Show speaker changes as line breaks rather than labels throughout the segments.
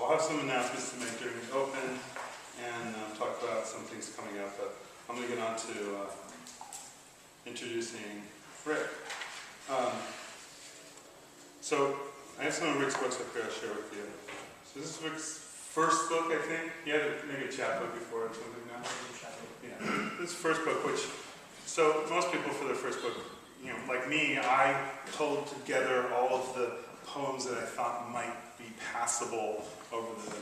I'll have some announcements to make during the open and talk about some things coming up, but I'm going to get on to introducing Rick. So I have some of Rick's books up here I'll share with you. So this is Rick's first book, I think. He had maybe a chapbook before or something now. Yeah, this first book, which, so most people for their first book, you know, like me, I pulled together all of the poems that I thought might be passable over the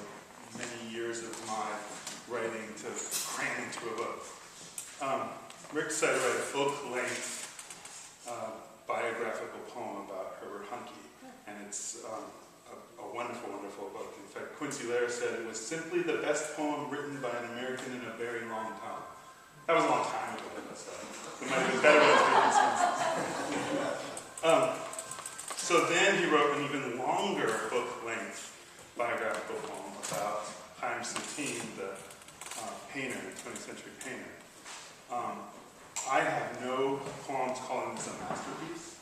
many years of my writing to cram into a book. Rick decided to write a book-length biographical poem about Herbert Huncke, and it's a wonderful, wonderful book. In fact, Quincy Lara said it was simply the best poem written by an American in a very long time. That was a long time ago, so it might have been better ones written since. So then he wrote an even longer book-length biographical poem about Chaim Soutine, the painter, 20th century painter. I have no qualms calling this a masterpiece.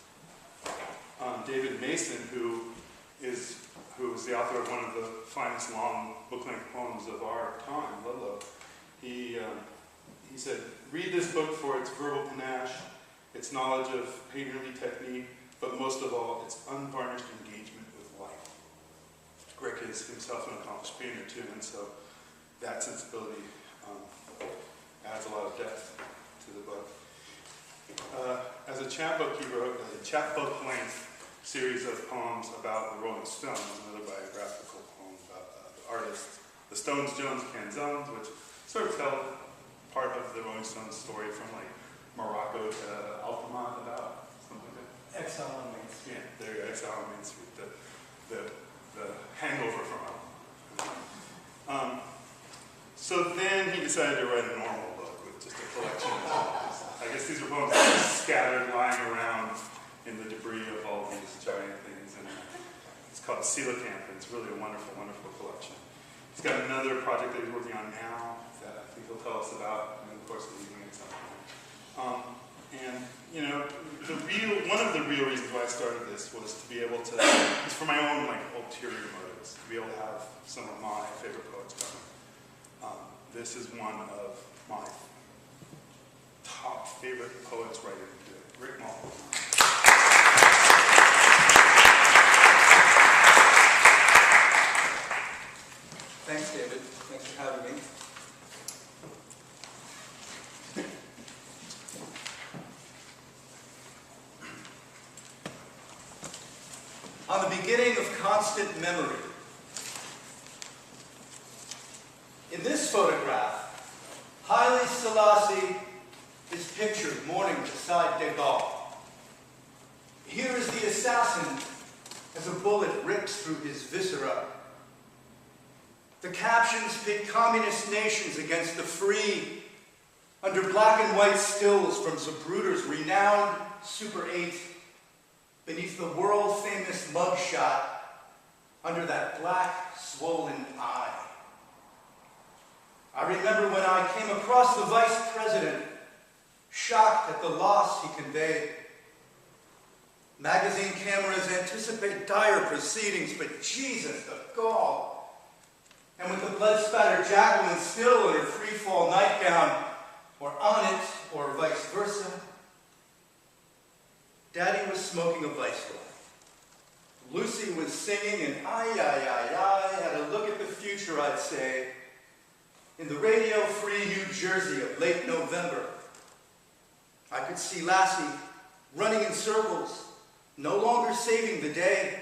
David Mason, who is the author of one of the finest long book-length poems of our time, Ludlow, he said, read this book for its verbal panache, its knowledge of painterly technique, but most of all, its unvarnished engagement with life. Rick is himself an accomplished painter too, and so that sensibility adds a lot of depth to the book. As a chapbook, he wrote a chapbook-length series of poems about the Rolling Stones, another biographical poem about the artists, the Stones, Jones, Canzones, which sort of tell part of the Rolling Stones story from like Morocco to Altamont about something like that.
Exile on Main Street.
Yeah, there you go, Exile on Main Street, the hangover from it. So then he decided to write a normal book with just a collection of poems. I guess these are poems that are scattered, lying around in the debris of all these giant things. And it's called Coelacanth, and it's really a wonderful, wonderful collection. He's got another project that he's working on now that I think he'll tell us about in the course of the evening at some point. And, you know, one of the real reasons why I started this was to be able to, it's for my own like ulterior motives, to be able to have some of my favorite poets come. This is one of my top favorite poets writing today, Rick Mullin.
Thanks, David. Thanks for having me. On the beginning of constant memory. In this photograph, Haile Selassie is pictured mourning beside de Gaulle. Here is the assassin as a bullet rips through his viscera. The captions pit communist nations against the free under black and white stills from Zapruder's renowned Super 8 beneath the world-famous mugshot under that black, swollen eye. I remember when I came across the vice president, shocked at the loss he conveyed. Magazine cameras anticipate dire proceedings, but Jesus, the gall. And with the blood-spattered Jacqueline still in her free-fall nightgown, or on it, or vice versa, Daddy was smoking a Viceroy. Lucy was singing, and I had a look at the future, I'd say, in the radio-free New Jersey of late November. I could see Lassie running in circles, no longer saving the day.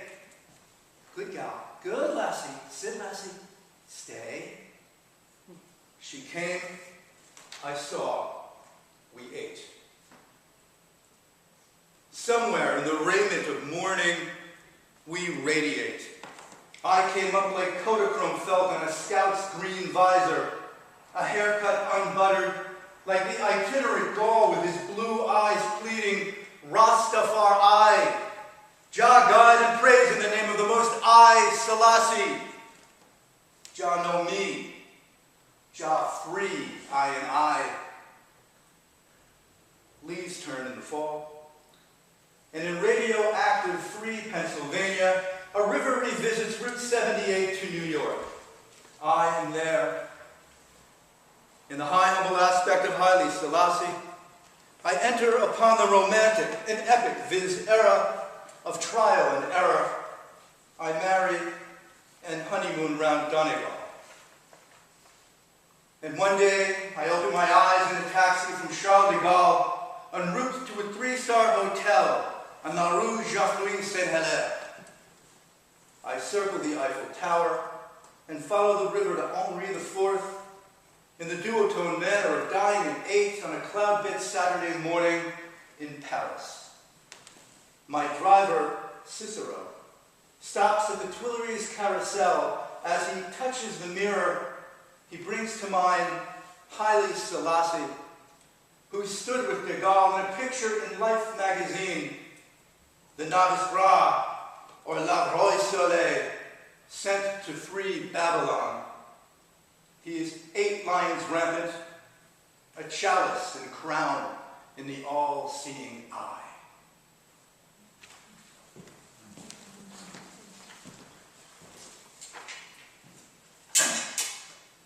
Good gal. Good, Lassie. Sit, Lassie. Stay. She came. I saw. We ate. Somewhere in the raiment of mourning, we radiate. I came up like Kodachrome felt on a scout's green visor, a haircut unbuttered, like the itinerant Gaul with his blue eyes pleading, Rastafari, Jah guide and praise in the name of the Most I, Selassie. Jah know me, Jah free, I and I. Leaves turn in the fall. And in radioactive free Pennsylvania, a a river revisits Route 78 to New York. I am there. In the high humble aspect of Haile Selassie, I enter upon the romantic and epic viz era of trial and error. I marry and honeymoon round Donegal. And one day, I open my eyes in a taxi from Charles de Gaulle en route to a 3-star hotel on la Rue Geoffroy Saint-Hilaire. I circle the Eiffel Tower and follow the river to Henri IV in the duotone manner of dying at 8 on a cloud-bit Saturday morning in Paris. My driver, Cicero, stops at the Tuileries Carousel. As he touches the mirror, he brings to mind Haile Selassie, who stood with de Gaulle in a picture in Life magazine, the Novice Bras, or La Roi Soleil, sent to free Babylon. He is 8 lions rampant, a chalice and crown in the all-seeing eye.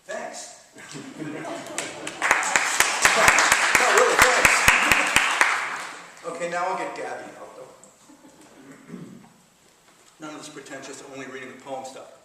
Thanks. No, really, thanks. Okay, now I'll get Gabby out, though. None of this pretentious, only reading the poem stuff.